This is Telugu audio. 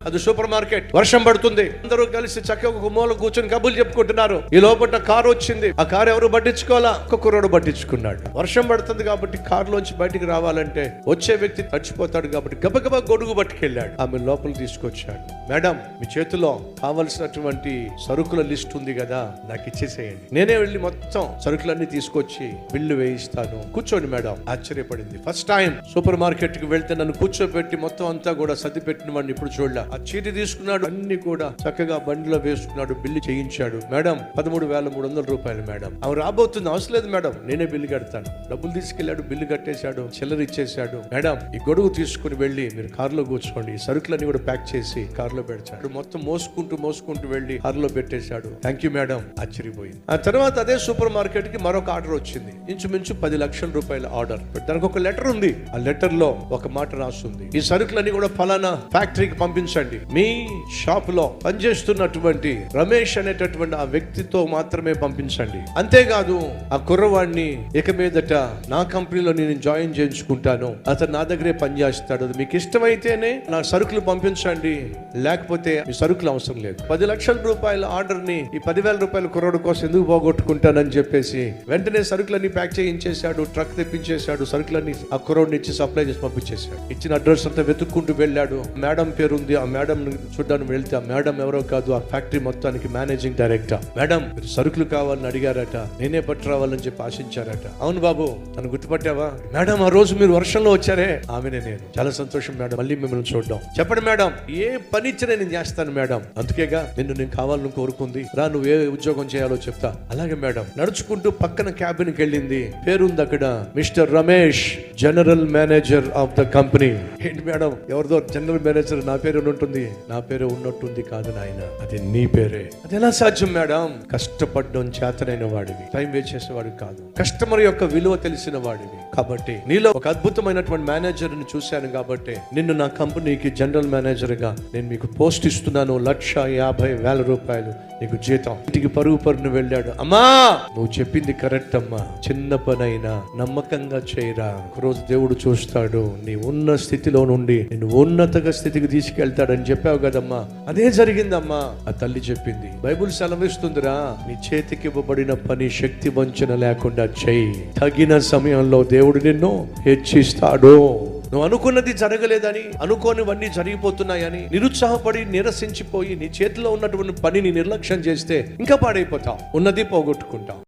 అది సూపర్ మార్కెట్. వర్షం పడుతుంది, అందరూ కలిసి చక్కగా ఒక మూల కూర్చొని కబుర్లు చెప్పుకుంటున్నారు. ఈ లోపల కారు వచ్చింది. ఆ కారు ఎవరు పట్టించుకోవాలా, ఒక కుర్రోడు పట్టించుకున్నాడు. వర్షం పడుతుంది కాబట్టి కారులోంచి బయటికి రావాలంటే వచ్చే వ్యక్తి తడిచిపోతాడు కాబట్టి గబగబా గొడుగు పట్టుకెళ్ళాడు. ఆమె లోపల తీసుకొచ్చాడు. మేడం, మీ చేతిలో కావలసినటువంటి సరుకుల లిస్ట్ ఉంది కదా, నాకు ఇచ్చేసేయండి. నేనే వెళ్ళి మొత్తం సరుకులన్నీ తీసుకొచ్చి బిల్లు వేయిస్తాను, కూర్చోండి మేడం. ఆశ్చర్యపడింది. ఫస్ట్ టైం సూపర్ మార్కెట్ కి వెళ్తే నన్ను కూర్చోబెట్టి మొత్తం అంతా కూడా సర్ది పెట్టిన వాడిని ఇప్పుడు చూడలే. ఆ చీటి తీసుకున్నాడు, అన్ని కూడా చక్కగా బండిలో వేసుకున్నాడు, బిల్లు చేయించాడు. మేడం, 13,300 రూపాయలు మేడం. ఆమె రాబోతుంది. అవసరం లేదు మేడం, నేనే బిల్లు కడతాను. డబ్బులు తీసుకెళ్లాడు, బిల్లు కట్టేశాడు, చిల్లర ఇచ్చేశాడు. మేడం, ఈ గొడుగు తీసుకుని వెళ్ళి మీరు కారులో కూర్చోండి, ఈ సరుకులన్నీ కూడా ప్యాక్ చేసి కారులో పెడతాడు. మొత్తం మోసుకుంటూ వెళ్ళి కారులో పెట్టేశాడు. Thank you madam. ఆశ్చర్యపోయింది. ఆ తర్వాత అదే సూపర్ మార్కెట్ కి మరొక ఆర్డర్ వచ్చింది. ఇంచుమించు 10 లక్షల రూపాయల ఆర్డర్. దానికి ఒక లెటర్ ఉంది. ఆ లెటర్ లో ఒక మాట రాస్తుంది, ఈ సరుకులన్నీ కూడా ఫలానా ఫ్యాక్టరీకి పంపించండి. మీ షాప్ లో పనిచేస్తున్నటువంటి రమేష్ అనేటటువంటి ఆ వ్యక్తితో మాత్రమే పంపించండి. అంతేకాదు ఆ కుర్రవాడిని ఇక మీదట నా కంపెనీలో నేను జాయిన్ చేయించుకుంటాను, అతను నా దగ్గరే పనిచేస్తాడు. మీకు ఇష్టమైతేనే నా సరుకులు పంపించండి, లేకపోతే మీ సరుకులు అవసరం లేదు. 10 లక్షల రూపాయల ఆర్డర్ ని ఈ 10,000 రూపాయల కుర్రోడు కోసం ఎందుకు పోగొట్టుకుంటానని చెప్పేసి వెంటనే సరుకులన్నీ ప్యాక్ చేయించేశాడు, ట్రక్ తెప్పించేశాడు, సరుకులన్నీ ఆ కుర్రోడిని ఇచ్చి సప్లై చేసి పంపించేశాడు. ఇచ్చిన అడ్రస్ అంతా వెతుక్కుంటూ వెళ్ళాడు. మేడం పేరు ఉంది. ఆ మేడం చూడడానికి వెళ్తే ఆ మేడం ఎవరో కాదు, ఆ ఫ్యాక్టరీ మొత్తానికి మేనేజింగ్ డైరెక్టర్. మేడం, మీరు సరుకులు కావాలని అడిగారట, నేనే పట్టు రావాలని చెప్పి ఆశించారట. అవును బాబు, నన్ను గుర్తుపట్టావా? మేడం, ఆ రోజు మీరు వర్షంలో వచ్చారే, ఆమెనే నేను. చాలా సంతోషం మేడం, మళ్ళీ మిమ్మల్ని చూడడం. చెప్పండి మేడం, ఏ పని ఇచ్చినా నేను చేస్తాను మేడం, అందుకేగా నిన్ను నేను కావాలని కోరుకుంది. రా, నువ్వు ఏ ఉద్యోగం చేయాలో చెప్తా. అలాగే మేడం. నడుచుకుంటూ పక్కన క్యాబిన్ కి వెళ్ళింది. పేరుంది అక్కడ, mister Ramesh, general manager of the company. ఏంటి మేడం, ఎవరిదో జనరల్ మేనేజర్ నా పేరు ఉంటుంది? నా పేరు ఉన్నట్టుంది. కాదు నాయన, అది నీ పేరే. అది ఎలా సాధ్యం మేడం? కష్టపడడం చేతనైన వాడివి, టైం వేస్ట్ చేసేవాడివి కాదు, కస్టమర్ యొక్క విలువ తెలిసిన వాడివి. కాబట్టి నీలో ఒక అద్భుతమైనటువంటి మేనేజర్ ని చూశాను కాబట్టి నిన్ను నా కంపెనీకి జనరల్ మేనేజర్ గా నేను మీకు పోస్ట్ ఇస్తున్నాను. 1,50,000 రూపాయలు నీకు జీతం. ఇంటికి పరుగును వెళ్ళాడు. అమ్మా, నువ్వు చెప్పింది కరెక్ట్ అమ్మా, చిన్న పనైనా నమ్మకంగా చేయరా, ఒకరోజు దేవుడు చూస్తాడు, నీ ఉన్న స్థితిలో నుండి నేను ఉన్నత స్థితికి తీసుకెళ్తాడని చెప్పావు కదమ్మా, అదే జరిగిందమ్మా. ఆ తల్లి చెప్పింది, బైబుల్ సెలవిస్తుందిరా, నీ చేతికి ఇవ్వబడిన పని శక్తి వంచన లేకుండా చెయ్యి, తగిన సమయంలో దేవుడు నిన్ను హెచ్చిస్తాడు. నువ్వు అనుకున్నది జరగలేదని, అనుకోనివన్నీ జరిగిపోతున్నాయని నిరుత్సాహపడి నిరసించిపోయి నీ చేతిలో ఉన్నటువంటి పనిని నిర్లక్ష్యం చేస్తే ఇంకా పాడైపోతావు, ఉన్నది పోగొట్టుకుంటావు.